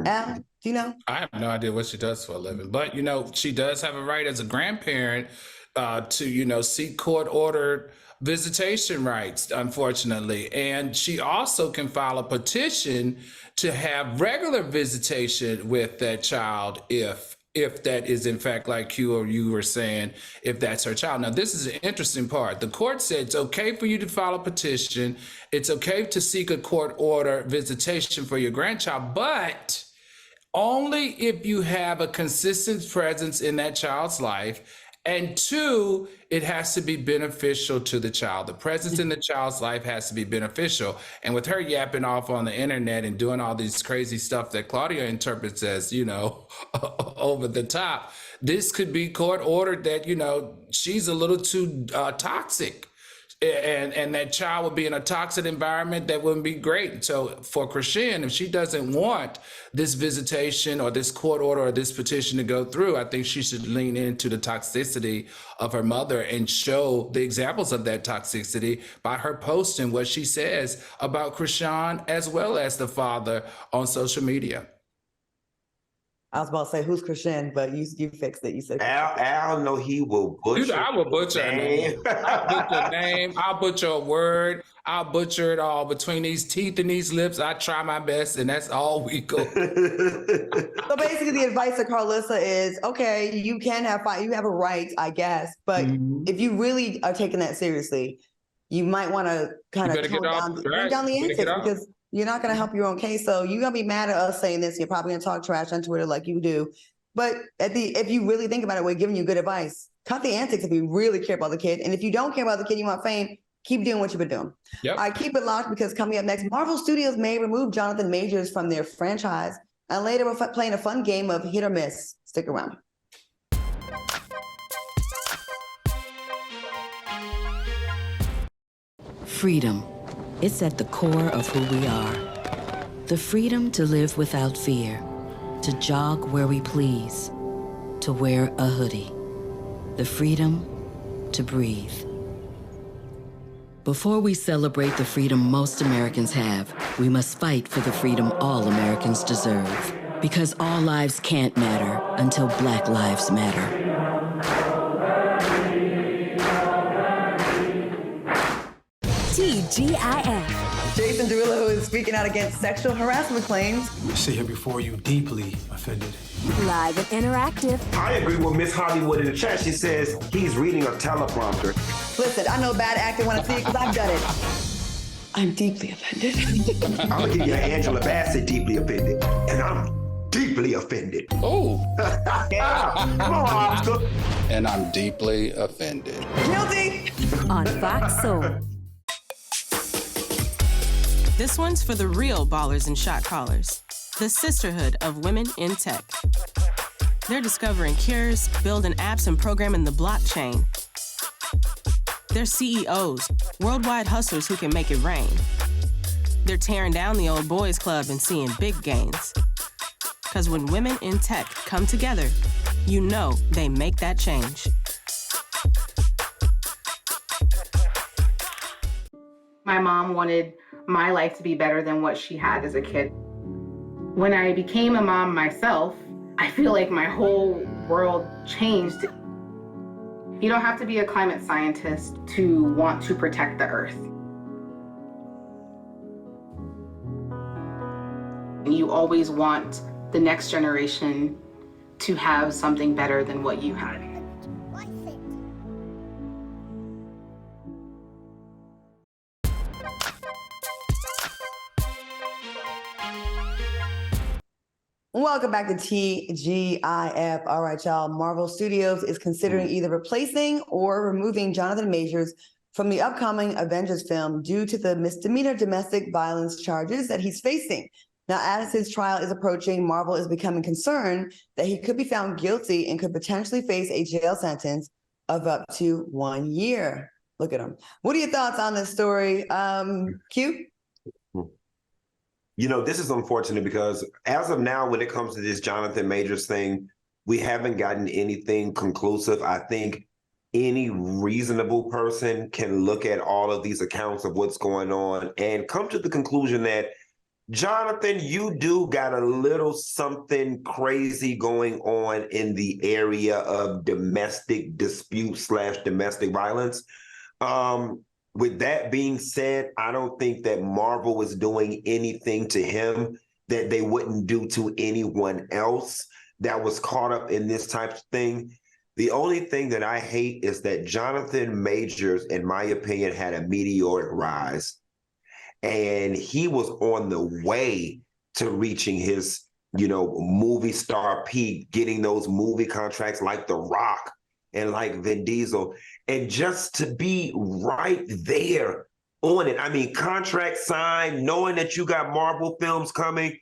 Al, do you know? I have no idea what she does for a living, but, she does have a right as a grandparent to, seek court-ordered visitation rights, unfortunately. And she also can file a petition to have regular visitation with that child if that is in fact, like you were saying, if that's her child. Now, this is an interesting part. The court said it's okay for you to file a petition. It's okay to seek a court order visitation for your grandchild, but only if you have a consistent presence in that child's life And two, it has to be beneficial to the child. The presence in the child's life has to be beneficial. And with her yapping off on the internet and doing all these crazy stuff that Claudia interprets as, over the top, this could be court ordered that, she's a little too toxic. And that child would be in a toxic environment that wouldn't be great. So for Christian, if she doesn't want this visitation or this court order or this petition to go through, I think she should lean into the toxicity of her mother and show the examples of that toxicity by her posting what she says about Christian as well as the father on social media. I was about to say, who's Christian? But you fixed it. You said Al know he will butcher. I will butcher a name. I'll butcher a name. I'll butcher a word. I'll butcher it all. Between these teeth and these lips, I try my best, and that's all we go. So basically, the advice of Carlissa is, okay, you can have fun. You have a right, I guess. But if you really are taking that seriously, you might want to kind of tone down the antics because you're not going to help your own case. So you're going to be mad at us saying this. You're probably going to talk trash on Twitter like you do. But if you really think about it, we're giving you good advice. Cut the antics if you really care about the kid. And if you don't care about the kid, you want fame, keep doing what you've been doing. Yep. I keep it locked because coming up next, Marvel Studios may remove Jonathan Majors from their franchise. And later we're playing a fun game of hit or miss. Stick around. Freedom. It's at the core of who we are. The freedom to live without fear, to jog where we please, to wear a hoodie. The freedom to breathe. Before we celebrate the freedom most Americans have, we must fight for the freedom all Americans deserve. Because all lives can't matter until Black lives matter. TGIF. Jason Derulo is speaking out against sexual harassment claims. I sit here before you deeply offended. Live and interactive. I agree with Miss Hollywood in the chat. She says he's reading a teleprompter. Listen, I know bad acting when I see it because I've done it. I'm deeply offended. I'm going to give you an Angela Bassett deeply offended. And I'm deeply offended. Oh. Come on, Oscar. And I'm deeply offended. Guilty. On Fox Soul. This one's for the real ballers and shot callers, the sisterhood of women in tech. They're discovering cures, building apps, and programming the blockchain. They're CEOs, worldwide hustlers who can make it rain. They're tearing down the old boys club and seeing big gains. Because when women in tech come together, you know they make that change. My mom wanted my life to be better than what she had as a kid. When I became a mom myself, I feel like my whole world changed. You don't have to be a climate scientist to want to protect the earth. You always want the next generation to have something better than what you had. Welcome back to TGIF. All right, y'all. Marvel Studios is considering either replacing or removing Jonathan Majors from the upcoming Avengers film due to the misdemeanor domestic violence charges that he's facing. Now, as his trial is approaching, Marvel is becoming concerned that he could be found guilty and could potentially face a jail sentence of up to 1 year. Look at him. What are your thoughts on this story, Q? You know, this is unfortunate because as of now, when it comes to this Jonathan Majors thing, we haven't gotten anything conclusive. I think any reasonable person can look at all of these accounts of what's going on and come to the conclusion that, Jonathan, you do got a little something crazy going on in the area of domestic dispute / domestic violence. With that being said, I don't think that Marvel was doing anything to him that they wouldn't do to anyone else that was caught up in this type of thing. The only thing that I hate is that Jonathan Majors, in my opinion, had a meteoric rise. And he was on the way to reaching his, movie star peak, getting those movie contracts like The Rock and like Vin Diesel, and just to be right there on it. I mean, contract signed, knowing that you got Marvel films coming,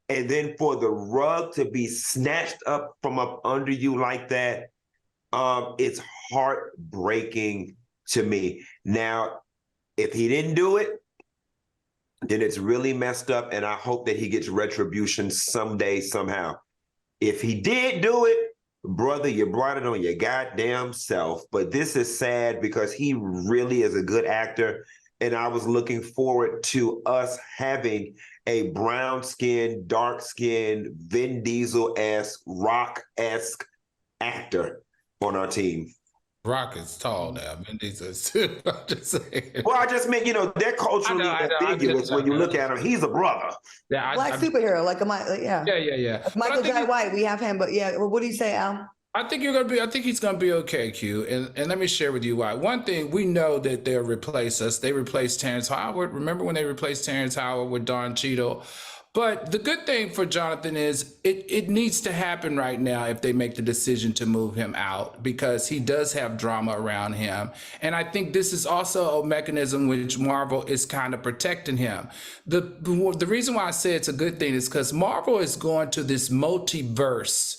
and then for the rug to be snatched up from up under you like that, it's heartbreaking to me. Now, if he didn't do it, then it's really messed up, and I hope that he gets retribution someday, somehow. If he did do it, brother, you brought it on your goddamn self. But this is sad because he really is a good actor, and I was looking forward to us having a brown-skinned, dark-skinned, Vin Diesel-esque, Rock-esque actor on our team. Rock is tall now. Vin Diesel is too. I'm just saying. Well, I just mean, they're culturally ambiguous when you look at him. He's a brother. Yeah, Black superhero, like yeah. Like Michael Jai White, we have him, but yeah. Well, what do you say, Al? I think he's gonna be okay, Q. And let me share with you why. One thing, we know that they'll replace us. They replaced Terrence Howard. Remember when they replaced Terrence Howard with Don Cheadle? But the good thing for Jonathan is it needs to happen right now if they make the decision to move him out, because he does have drama around him. And I think this is also a mechanism which Marvel is kind of protecting him. The reason why I say it's a good thing is because Marvel is going to this multiverse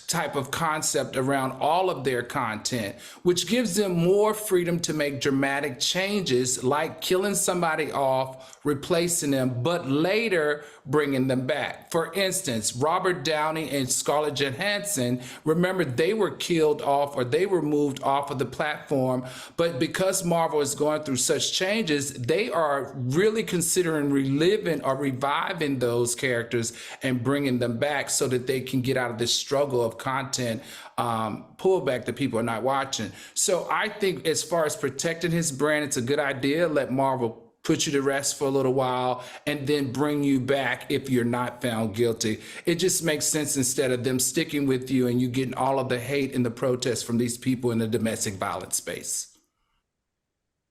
type of concept around all of their content, which gives them more freedom to make dramatic changes, like killing somebody off, replacing them, but later bringing them back. For instance, Robert Downey and Scarlett Johansson, remember, they were killed off, or they were moved off of the platform, but because Marvel is going through such changes, they are really considering reliving or reviving those characters and bringing them back so that they can get out of this struggle of content pullback that people are not watching. So I think as far as protecting his brand, it's a good idea. Let Marvel put you to rest for a little while and then bring you back if you're not found guilty. It just makes sense instead of them sticking with you and you getting all of the hate and the protests from these people in the domestic violence space.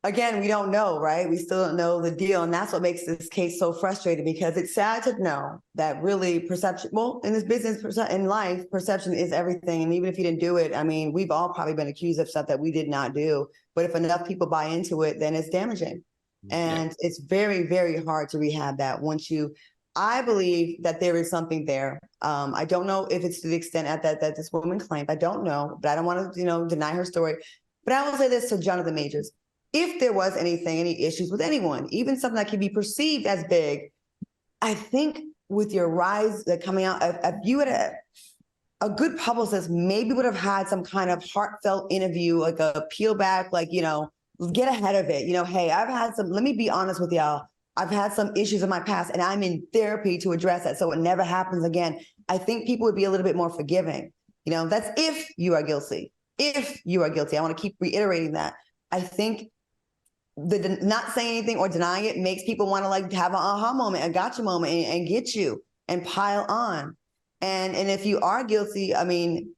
Again, we don't know, right? We still don't know the deal. And that's what makes this case so frustrating, because it's sad to know that really perception, well, in this business, in life, perception is everything. And even if you didn't do it, I mean, we've all probably been accused of stuff that we did not do. But if enough people buy into it, then it's damaging. And it's very, very hard to rehab that once I believe that there is something there. I don't know if it's to the extent that this woman claimed. I don't know, but I don't want to, deny her story. But I will say this to Jonathan Majors. If there was any issues with anyone, even something that can be perceived as big, I think with your rise coming out, if you had a good publicist, maybe would have had some kind of heartfelt interview, like a peel back, like, get ahead of it. Hey, let me be honest with y'all. I've had some issues in my past and I'm in therapy to address that so it never happens again. I think people would be a little bit more forgiving. That's if you are guilty. If you are guilty. I want to keep reiterating that. I think the not saying anything or denying it makes people want to like have an aha moment, a gotcha moment, and get you and pile on. And if you are guilty, I mean,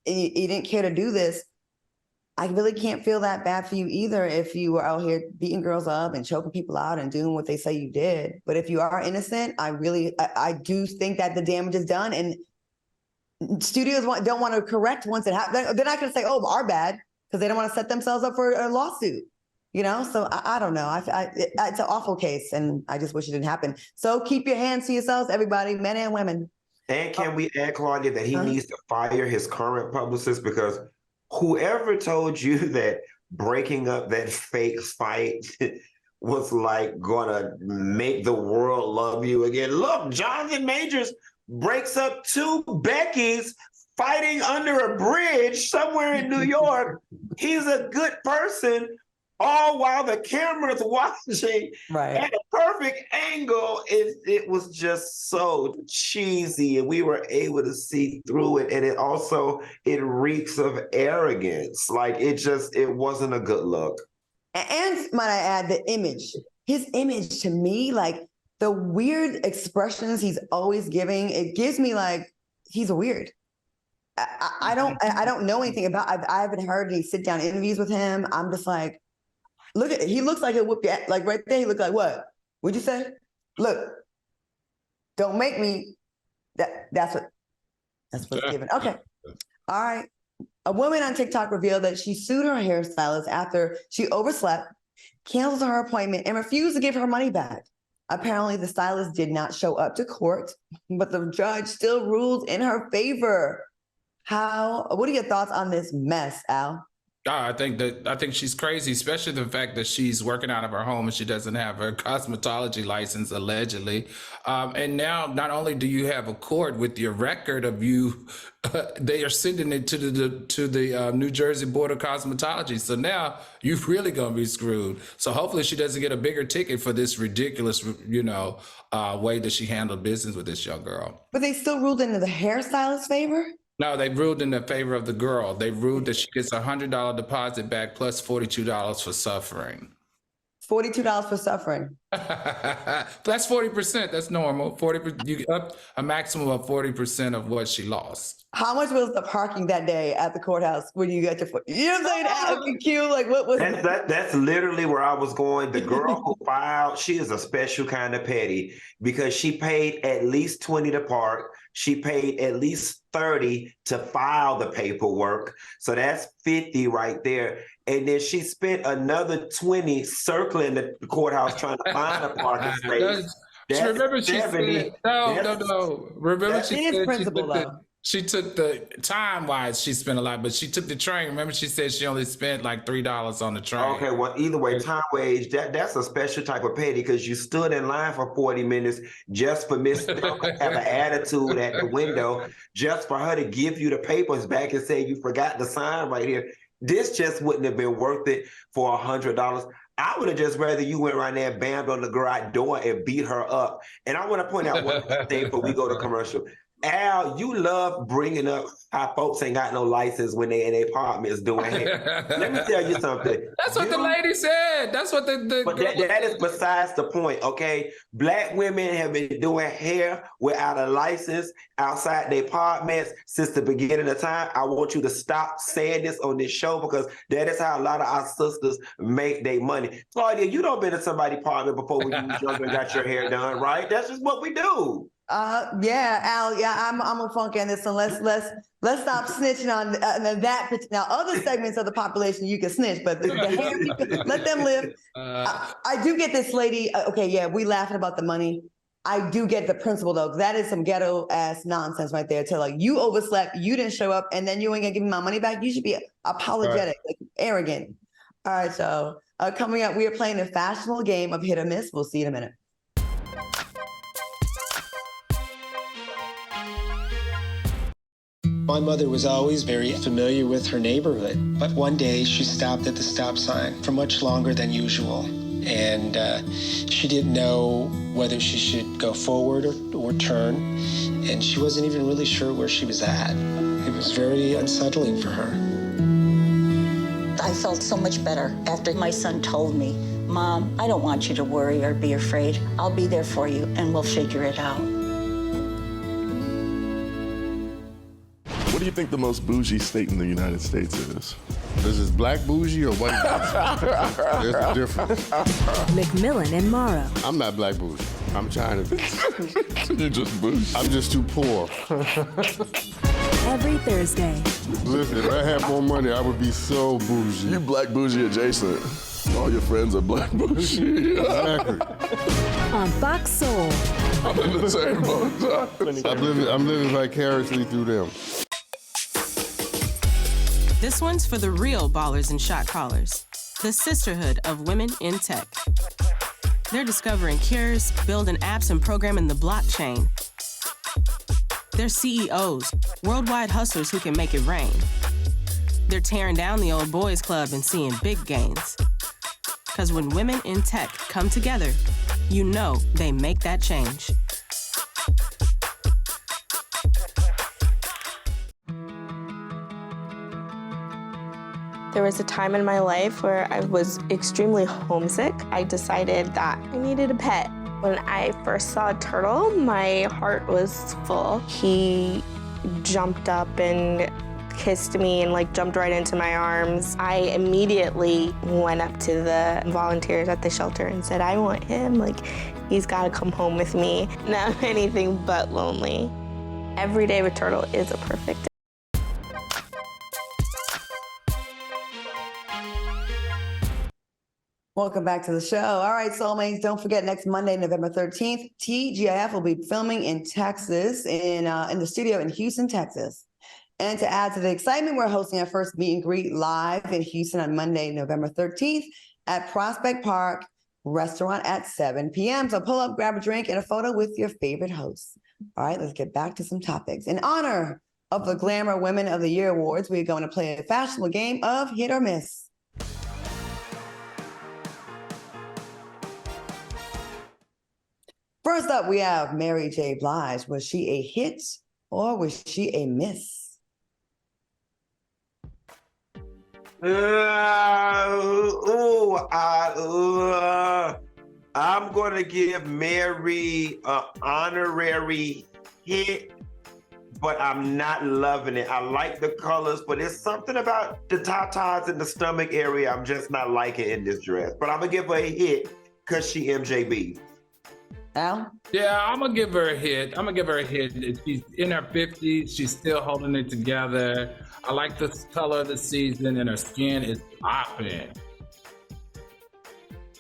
you didn't care to do this, I really can't feel that bad for you either if you were out here beating girls up and choking people out and doing what they say you did. But if you are innocent, I do think that the damage is done. And studios don't want to correct once it happens. They're not going to say, oh, our bad, because they don't want to set themselves up for a lawsuit. So I don't know. It's an awful case, and I just wish it didn't happen. So keep your hands to yourselves, everybody, men and women. And can we add, Claudia, that he needs to fire his current publicist, because whoever told you that breaking up that fake fight was like gonna make the world love you again? Look, Jonathan Majors breaks up two Beckys fighting under a bridge somewhere in New York. He's a good person, all while the camera's watching at a perfect angle. It was just so cheesy, and we were able to see through it. And it reeks of arrogance. Like it wasn't a good look. And might I add, his image to me, like the weird expressions he's always giving, it gives me like he's weird. I don't know anything about. I haven't heard any sit down interviews with him. I'm just like, he looks like he'll whip your, like right there, he looked like, what? What'd you say? Look, don't make me, that's what's given. Okay. All right. A woman on TikTok revealed that she sued her hairstylist after she overslept, canceled her appointment, and refused to give her money back. Apparently, the stylist did not show up to court, but the judge still ruled in her favor. What are your thoughts on this mess, Al? I think she's crazy, especially the fact that she's working out of her home and she doesn't have her cosmetology license, allegedly. And now, not only do you have a court with your record of you, they are sending it to the New Jersey Board of Cosmetology. So now you're really gonna be screwed. So hopefully she doesn't get a bigger ticket for this ridiculous, way that she handled business with this young girl. But they still ruled into the hairstylist's favor? No, they ruled in the favor of the girl. They ruled that she gets a $100 deposit back plus $42 for suffering. $42 for suffering. That's 40%. That's normal. 40%. You up a maximum of 40% of what she lost. How much was the parking that day at the courthouse when you got your foot? You know what I'm saying? Q, like what was that's literally where I was going. The girl who filed, she is a special kind of petty because she paid at least $20 to park. She paid at least $30 to file the paperwork. So that's $50 right there. And then she spent another $20 circling the courthouse trying to find a parking space. Remember she said, no. Remember she said she took the time-wise, she spent a lot, but she took the train. Remember she said she only spent like $3 on the train. Okay, well, either way, time wage, that's a special type of petty because you stood in line for 40 minutes just for Miss have an attitude at the window, just for her to give you the papers back and say you forgot the sign right here. This just wouldn't have been worth it for $100. I would have just rather you went around there, bammed on the garage door and beat her up. And I want to point out one thing before we go to commercial. Al, you love bringing up how folks ain't got no license when they in their apartments doing hair. Let me tell you something. That's what the lady said. That's what But that is besides the point, okay? Black women have been doing hair without a license outside their apartments since the beginning of time. I want you to stop saying this on this show because that is how a lot of our sisters make their money. Claudia, you don't been in somebody's apartment before when you was younger and got your hair done, right? That's just what we do. Yeah, Al. Yeah, I'm a funk in this, and let's stop snitching on that. Now, other segments of the population you can snitch, but the hair people, let them live. I do get this lady. Okay, yeah, we laughing about the money. I do get the principle though. That is some ghetto ass nonsense right there. To like you overslept, you didn't show up, and then you ain't gonna give me my money back. You should be apologetic, like arrogant. All right, so coming up, we are playing a fashionable game of hit or miss. We'll see you in a minute. My mother was always very familiar with her neighborhood, but one day she stopped at the stop sign for much longer than usual, and she didn't know whether she should go forward or turn, and she wasn't even really sure where she was at. It was very unsettling for her. I felt so much better after my son told me, "Mom, I don't want you to worry or be afraid. I'll be there for you, and we'll figure it out." What do you think the most bougie state in the United States is? This is black bougie or white bougie? There's a difference. McMillan and Morrow. I'm not black bougie. I'm China bougie. You just bougie. I'm just too poor. Every Thursday. Listen, if I had more money, I would be so bougie. You black bougie adjacent. All your friends are black bougie. Exactly. On Fox Soul. I'm in the same boat. I'm living vicariously through them. This one's for the real ballers and shot callers, the sisterhood of women in tech. They're discovering cures, building apps, and programming the blockchain. They're CEOs, worldwide hustlers who can make it rain. They're tearing down the old boys club and seeing big gains. Because when women in tech come together, you know they make that change. There was a time in my life where I was extremely homesick. I decided that I needed a pet. When I first saw a turtle, my heart was full. He jumped up and kissed me and jumped right into my arms. I immediately went up to the volunteers at the shelter and said, I want him. He's gotta come home with me. Now I'm anything but lonely. Every day with Turtle is a perfect day. Welcome back to the show. All right, soulmates, don't forget next Monday, November 13th, TGIF will be filming in Texas, in the studio in Houston, Texas. And to add to the excitement, we're hosting our first meet and greet live in Houston on Monday, November 13th at Prospect Park Restaurant at 7 p.m. So pull up, grab a drink, and a photo with your favorite hosts. All right, let's get back to some topics. In honor of the Glamour Women of the Year Awards, we're going to play a fashionable game of hit or miss. First up, we have Mary J. Blige. Was she a hit or was she a miss? I'm going to give Mary an honorary hit, but I'm not loving it. I like the colors, but there's something about the tatas in the stomach area I'm just not liking in this dress. But I'm going to give her a hit because she MJB. Al? Yeah, I'm gonna give her a hit. She's in her 50s. She's still holding it together. I like the color of the season, and her skin is popping.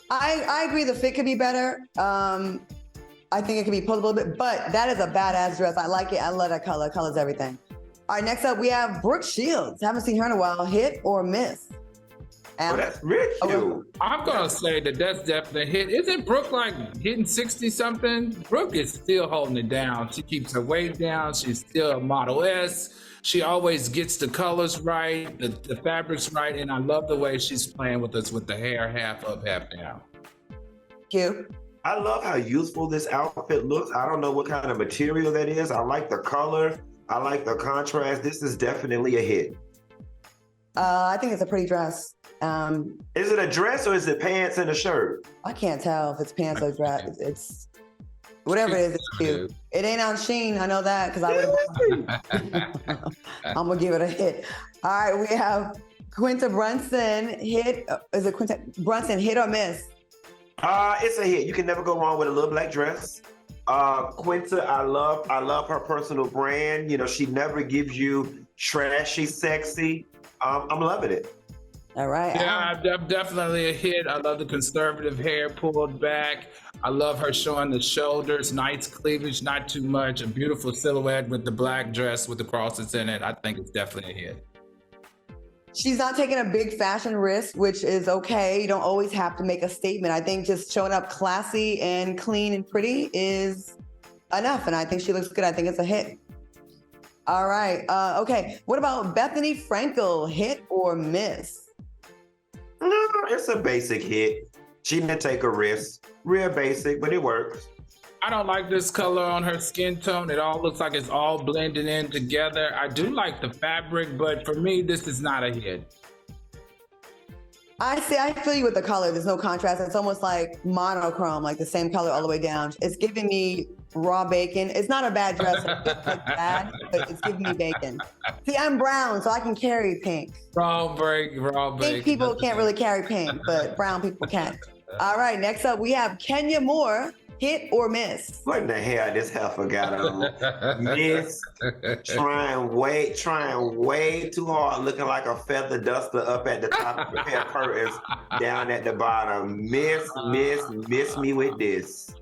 I agree. The fit could be better. I think it could be pulled a little bit, but that is a badass dress. I like it. I love that color. Color's everything. All right, next up we have Brooke Shields. Haven't seen her in a while. Hit or miss? Oh, that's rich, dude. I'm gonna say that's definitely a hit. Isn't Brooke like hitting 60 something? Brooke is still holding it down. She keeps her weight down. She's still a Model S. She always gets the colors right, the fabrics right, and I love the way she's playing with us with the hair half up, half down. Cute. I love how youthful this outfit looks. I don't know what kind of material that is. I like the color. I like the contrast. This is definitely a hit. I think it's a pretty dress. Is it a dress or is it pants and a shirt? I can't tell if it's pants or dress. It's whatever it is, it's cute. It ain't on Sheen, I know that, because I would. I'm gonna give it a hit. All right, we have Quinta Brunson hit. Is it Quinta Brunson hit or miss? It's a hit. You can never go wrong with a little black dress. Quinta, I love her personal brand. You know, she never gives you trashy sexy. I'm loving it. All right. Yeah, definitely a hit. I love the conservative hair pulled back. I love her showing the shoulders, nice cleavage, not too much. A beautiful silhouette with the black dress with the crosses in it. I think it's definitely a hit. She's not taking a big fashion risk, which is okay. You don't always have to make a statement. I think just showing up classy and clean and pretty is enough. And I think she looks good. I think it's a hit. All right. Okay. What about Bethany Frankel? Hit or miss? No, it's a basic hit. She didn't take a risk. Real basic, but it works. I don't like this color on her skin tone. It all looks like it's all blending in together. I do like the fabric, but for me, this is not a hit. I feel you with the color. There's no contrast. It's almost like monochrome, like the same color all the way down. It's giving me raw bacon. It's not a bad dress. It's bad, but it's giving me bacon. See, I'm brown, so I can carry pink. Raw bacon. Pink people can't really carry pink, but brown people can. All right, next up, we have Kenya Moore. Hit or miss? What in the hell this heifer got on? Miss, trying way too hard, looking like a feather duster up at the top of the pair of curtains, down at the bottom. Miss me with this.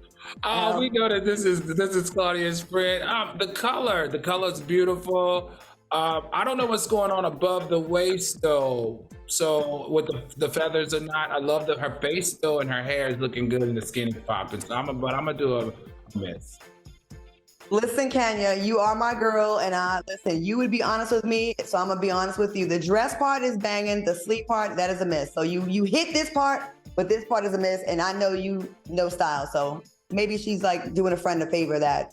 Oh, we know that this is Claudia's friend. The color's beautiful. I don't know what's going on above the waist though. So with the feathers or not, I love that her face though and her hair is looking good and the skin is popping. So I'm gonna do a miss. Listen, Kenya, you are my girl, and listen, you would be honest with me, so I'm gonna be honest with you. The dress part is banging, the sleep part, that is a miss. So you hit this part, but this part is a miss, and I know you know style, so maybe she's like doing a friend a favor that,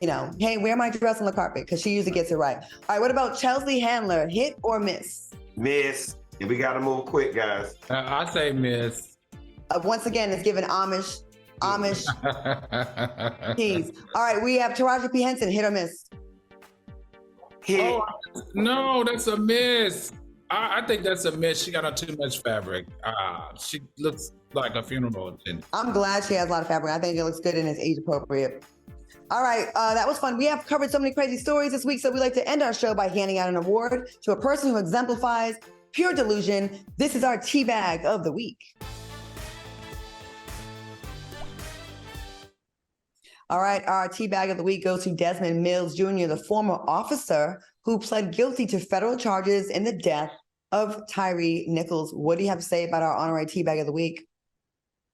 you know, hey, wear my dress on the carpet, because she usually gets it right. All right, what about Chelsea Handler, hit or miss? Miss. We gotta move quick, guys. I say miss. Once again, it's giving Amish keys. All right, we have Taraji P. Henson, hit or miss? Hit. Oh, no, that's a miss. I think that's a miss. She got on too much fabric. She looks like a funeral attendant. I'm glad she has a lot of fabric. I think it looks good and it's age appropriate. All right, that was fun. We have covered so many crazy stories this week, so we like to end our show by handing out an award to a person who exemplifies pure delusion. This is our tea bag of the week. All right, our teabag of the week goes to Desmond Mills Jr., the former officer who pled guilty to federal charges in the death of Tyree Nichols. What do you have to say about our honorary teabag of the week?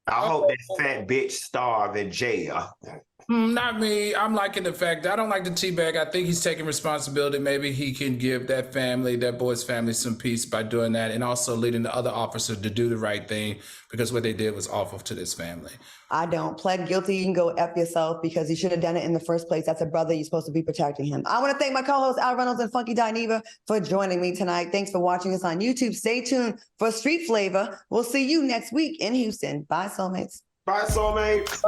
I hope that fat bitch starve in jail. Not me. I'm liking the fact that I don't like the teabag. I think he's taking responsibility. Maybe he can give that family, that boy's family, some peace by doing that, and also leading the other officers to do the right thing, because what they did was awful to this family. I don't. Pled guilty. You can go F yourself, because he should have done it in the first place. That's a brother. You're supposed to be protecting him. I want to thank my co-hosts Al Reynolds and Funky Dineva for joining me tonight. Thanks for watching us on YouTube. Stay tuned for Street Flavor. We'll see you next week in Houston. Bye, soulmates. Bye, soulmates.